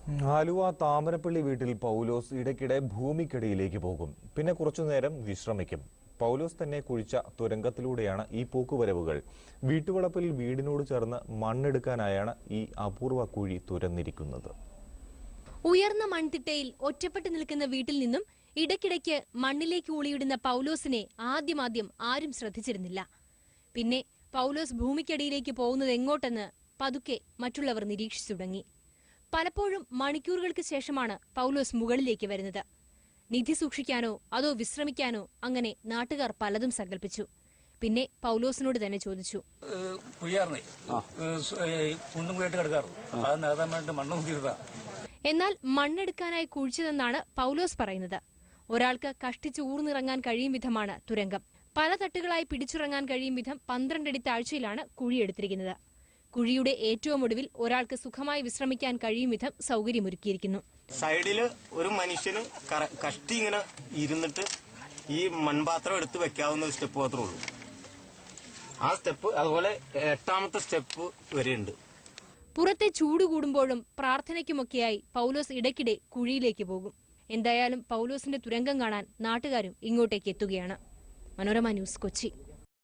ആലുവ താമരപ്പള്ളി വീട്ടിൽ പൗലോസ് ഇടയ്ക്കിടെ ഭൂമിക്കടിയിലേക്ക് പോകും. പിന്നെ കുറച്ചുനേരം വിശ്രമിക്കും. പൗലോസ് തന്നെ കുഴിച്ച തുരങ്കത്തിലൂടെയാണ് ഈ പോക്കുവരവുകൾ. വീട്ടുവളപ്പിൽ വീടിനോട് ചേർന്ന് മണ്ണെടുക്കാനായാണ് ഈ അപൂർവ കുഴി തുരന്നിരിക്കുന്നത്. ഉയർന്ന മൺതിട്ടയിൽ ഒറ്റപ്പെട്ടു നിൽക്കുന്ന വീട്ടിൽ നിന്നും ഇടയ്ക്കിടയ്ക്ക് മണ്ണിലേക്ക് ഊളിയിടുന്ന പൗലോസിനെ ആദ്യം ആരും ശ്രദ്ധിച്ചിരുന്നില്ല. പിന്നെ പൗലോസ് ഭൂമിക്കടിയിലേക്ക് പോകുന്നത് എങ്ങോട്ടെന്ന് പതുക്കെ മറ്റുള്ളവർ നിരീക്ഷിച്ചു തുടങ്ങി. പലപ്പോഴും മണിക്കൂറുകൾക്ക് ശേഷമാണ് പൗലോസ് മുകളിലേക്ക് വരുന്നത്. നിധി സൂക്ഷിക്കാനോ അതോ വിശ്രമിക്കാനോ അങ്ങനെ നാട്ടുകാർ പലതും സങ്കല്പിച്ചു. പിന്നെ പൗലോസിനോട് തന്നെ ചോദിച്ചു. എന്നാൽ മണ്ണെടുക്കാനായി കുഴിച്ചതെന്നാണ് പൗലോസ് പറയുന്നത്. ഒരാൾക്ക് കഷ്ടിച്ച് ഊർന്നിറങ്ങാൻ കഴിയും വിധമാണ് തുരങ്കം. പല തട്ടുകളായി പിടിച്ചിറങ്ങാൻ കഴിയും വിധം 12 അടി താഴ്ചയിലാണ് കുഴിയെടുത്തിരിക്കുന്നത്. കുഴിയുടെ ഏറ്റവും ഒടുവിൽ ഒരാൾക്ക് സുഖമായി വിശ്രമിക്കാൻ കഴിയും വിധം സൗകര്യമൊരുക്കിയിരിക്കുന്നു. സൈഡില് ഒരു മനുഷ്യന് കഷ്ടി ഇങ്ങനെ ഇരുന്നിട്ട് ഈ മൺപാത്രം എടുത്ത് വെക്കാവുന്ന ഒരു സ്റ്റെപ്പ് മാത്രമേ ഉള്ളൂ. ആ സ്റ്റെപ്പ് അതുപോലെ 8ാമത്തെ സ്റ്റെപ്പ് വരെയുണ്ട്. പുറത്തെ ചൂട് കൂടുമ്പോഴും പ്രാർത്ഥനയ്ക്കുമൊക്കെയായി പൗലോസ് ഇടയ്ക്കിടെ കുഴിയിലേക്ക് പോകും. എന്തായാലും പൗലോസിന്റെ തുരങ്കം കാണാൻ നാട്ടുകാരും ഇങ്ങോട്ടേക്ക് എത്തുകയാണ്. മനോരമ ന്യൂസ്, കൊച്ചി.